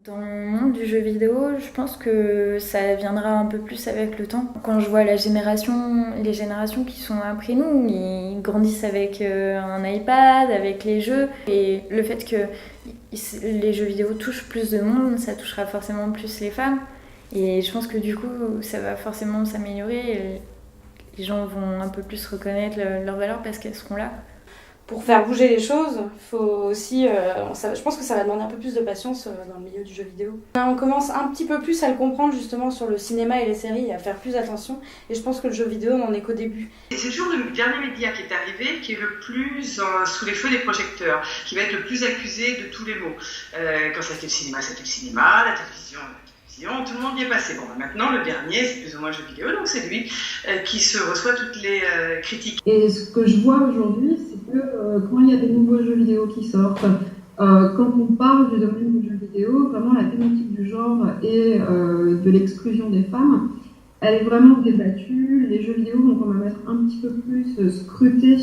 Dans le monde du jeu vidéo, je pense que ça viendra un peu plus avec le temps. Quand je vois les générations qui sont après nous, ils grandissent avec un iPad, avec les jeux. Et le fait que les jeux vidéo touchent plus de monde, ça touchera forcément plus les femmes. Et je pense que du coup, ça va forcément s'améliorer. Et les gens vont un peu plus reconnaître leurs valeurs parce qu'elles seront là. Pour faire bouger les choses, faut aussi, je pense que ça va demander un peu plus de patience dans le milieu du jeu vidéo. On commence un petit peu plus à le comprendre justement sur le cinéma et les séries et à faire plus attention. Et je pense que le jeu vidéo, on n'en est qu'au début. Et c'est toujours le dernier média qui est arrivé qui est le plus sous les feux des projecteurs, qui va être le plus accusé de tous les maux. Quand ça a été le cinéma, ça a été le cinéma, la télévision, tout le monde y est passé. Bon, maintenant, le dernier, c'est plus ou moins le jeu vidéo, donc c'est lui qui se reçoit toutes les critiques. Et ce que je vois aujourd'hui, c'est que quand il y a des nouveaux jeux vidéo qui sortent, quand on parle du domaine du jeu vidéo, vraiment la thématique du genre et de l'exclusion des femmes, elle est vraiment débattue. Les jeux vidéo vont quand même être un petit peu plus scrutés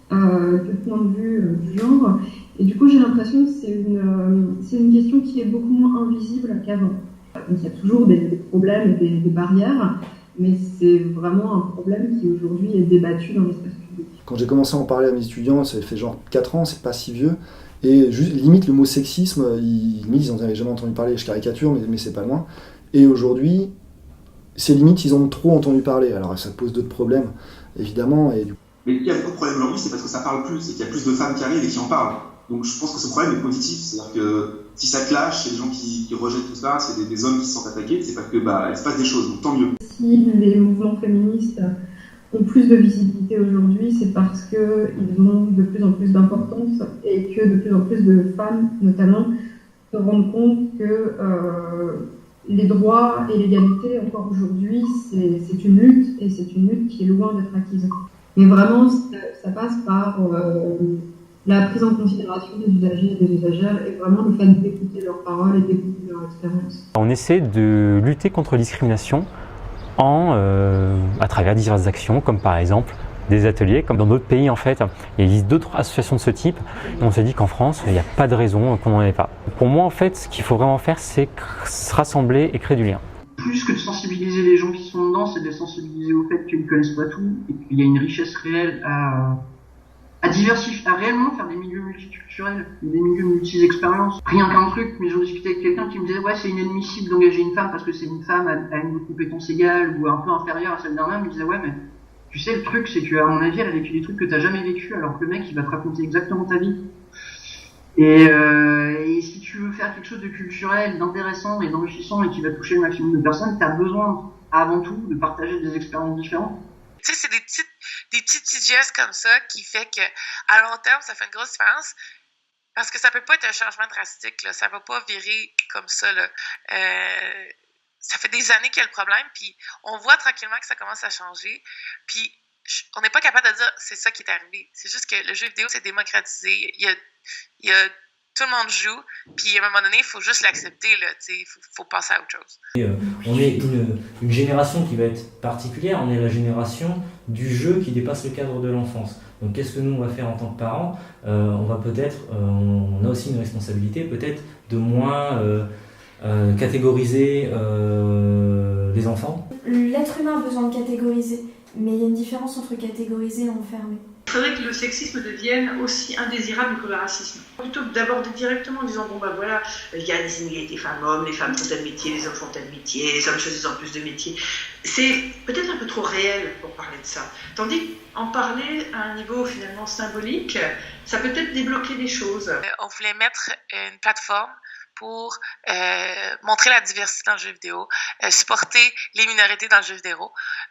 du point de vue du genre. Et du coup, j'ai l'impression que c'est une question qui est beaucoup moins invisible qu'avant. Il y a toujours des problèmes et des barrières, mais c'est vraiment un problème qui aujourd'hui est débattu dans l'espace public. Quand j'ai commencé à en parler à mes étudiants, ça fait genre 4 ans, c'est pas si vieux, et limite le mot sexisme, ils en avaient jamais entendu parler, je caricature, mais c'est pas loin. Et aujourd'hui, c'est limite, ils en ont trop entendu parler, alors ça pose d'autres problèmes, évidemment. Mais il y a beaucoup de problèmes aujourd'hui, c'est parce que ça parle plus, et qu'il y a plus de femmes qui arrivent et qui en parlent. Donc je pense que ce problème est positif, c'est-à-dire que si ça clash, c'est des gens qui rejettent tout ça, c'est des hommes qui se sentent attaqués, c'est parce que il se passe des choses, donc tant mieux. Si les mouvements féministes ont plus de visibilité aujourd'hui, c'est parce qu'ils ont de plus en plus d'importance et que de plus en plus de femmes, notamment, se rendent compte que les droits et l'égalité, encore aujourd'hui, c'est une lutte, et c'est une lutte qui est loin d'être acquise. Mais vraiment, ça passe par la prise en considération des usagers et des usagères et vraiment le fait d'écouter leurs paroles et d'écouter leur expérience. On essaie de lutter contre la discrimination à travers diverses actions, comme par exemple des ateliers, comme dans d'autres pays en fait. Il existe d'autres associations de ce type et on s'est dit qu'en France, il n'y a pas de raison qu'on n'en ait pas. Pour moi en fait, ce qu'il faut vraiment faire, c'est se rassembler et créer du lien. Plus que de sensibiliser les gens qui sont dedans, c'est de les sensibiliser au fait qu'ils ne connaissent pas tout et qu'il y a une richesse réelle à diversifier, à réellement faire des milieux multiculturels, des milieux multi-expériences. Rien qu'un truc, mais j'en discutais avec quelqu'un qui me disait ouais, c'est inadmissible d'engager une femme parce que c'est une femme à une compétence égale ou un peu inférieure à celle d'un homme. Il me disait ouais, mais tu sais, le truc, c'est qu'à mon avis, elle a vécu des trucs que t'as jamais vécu, alors que le mec, il va te raconter exactement ta vie. Et si tu veux faire quelque chose de culturel, d'intéressant et d'enrichissant et qui va toucher le maximum de personnes, t'as besoin, avant tout, de partager des expériences différentes. Tu sais, c'est des petits gestes comme ça qui fait que à long terme, ça fait une grosse différence. Parce que ça peut pas être un changement drastique, là. Ça va pas virer comme ça, là. Ça fait des années qu'il y a le problème, puis on voit tranquillement que ça commence à changer. Puis on n'est pas capable de dire c'est ça qui est arrivé. C'est juste que le jeu vidéo s'est démocratisé. Tout le monde joue, puis à un moment donné, il faut juste l'accepter, là, faut passer à autre chose. On est une génération qui va être particulière, on est la génération du jeu qui dépasse le cadre de l'enfance. Donc qu'est-ce que nous on va faire en tant que parents ? On va peut-être, on a aussi une responsabilité, peut-être de moins catégoriser les enfants. L'être humain a besoin de catégoriser, mais il y a une différence entre catégoriser et enfermer. Il faudrait que le sexisme devienne aussi indésirable que le racisme. Plutôt que d'aborder directement en disant bon voilà, il y a des inégalités femmes-hommes, les femmes font tel métier, les hommes font tel métier, les hommes choisissent en plus de métiers. C'est peut-être un peu trop réel pour parler de ça. Tandis qu'en parler à un niveau finalement symbolique, ça peut peut-être débloquer des choses. On voulait mettre une plateforme pour montrer la diversité dans le jeu vidéo, supporter les minorités dans le jeu vidéo.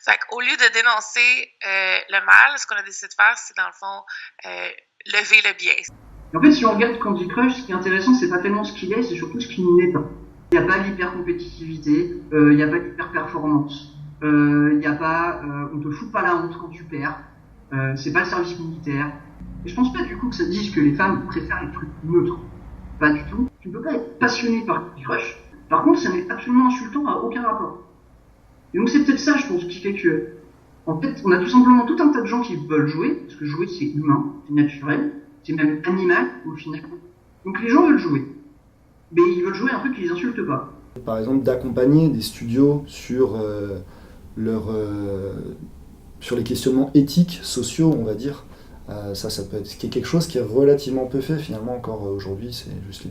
Fait qu'au lieu de dénoncer le mal, ce qu'on a décidé de faire, c'est dans le fond lever le bien. En fait, si on regarde Candy Crush, ce qui est intéressant, c'est pas tellement ce qu'il est, c'est surtout ce qu'il n'est pas. Il n'y a pas l'hyper-compétitivité, il n'y a pas l'hyper-performance, il n'y a pas on te fout pas la honte quand tu perds, c'est pas le service militaire. Et je pense pas du coup que ça dise que les femmes préfèrent les trucs neutres. Pas du tout. Tu ne peux pas être passionné par Candy Crush. Par contre, ça n'est absolument insultant à aucun rapport. Et donc c'est peut-être ça, je pense, qui fait que, en fait, on a tout simplement tout un tas de gens qui veulent jouer, parce que jouer c'est humain, c'est naturel, c'est même animal au final. Donc les gens veulent jouer. mais ils veulent jouer un truc qui les insulte pas. Par exemple, d'accompagner des studios sur sur les questionnements éthiques, sociaux, on va dire. Ça peut être quelque chose qui est relativement peu fait finalement encore aujourd'hui. C'est juste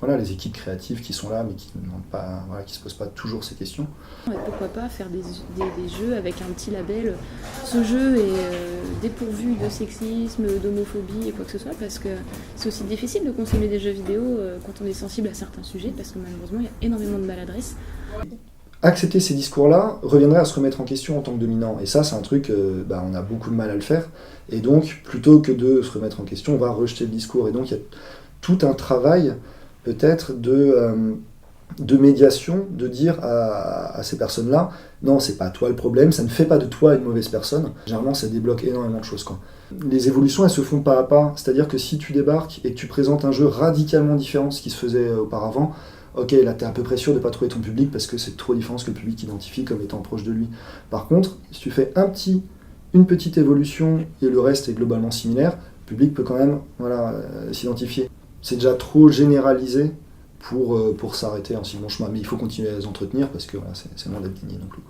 les équipes créatives qui sont là, mais qui ne se posent pas toujours ces questions. Et pourquoi pas faire des jeux avec un petit label. Ce jeu est dépourvu de sexisme, d'homophobie et quoi que ce soit, parce que c'est aussi difficile de consommer des jeux vidéo quand on est sensible à certains sujets, parce que malheureusement il y a énormément de maladresse. Accepter ces discours-là reviendrait à se remettre en question en tant que dominant. Et ça, c'est un truc, on a beaucoup de mal à le faire. Et donc, plutôt que de se remettre en question, on va rejeter le discours. Et donc, il y a tout un travail, peut-être, de médiation, de dire à ces personnes-là, non, c'est pas toi le problème, ça ne fait pas de toi une mauvaise personne. Généralement, ça débloque énormément de choses, quoi. Les évolutions, elles se font pas à pas. C'est-à-dire que si tu débarques et que tu présentes un jeu radicalement différent de ce qui se faisait auparavant, ok, là t'es à peu près sûr de ne pas trouver ton public parce que c'est trop différent ce que le public identifie comme étant proche de lui. Par contre, si tu fais une petite évolution et le reste est globalement similaire, le public peut quand même s'identifier. C'est déjà trop généralisé pour s'arrêter en si bon chemin, mais il faut continuer à les entretenir parce que c'est loin d'être gagné non plus.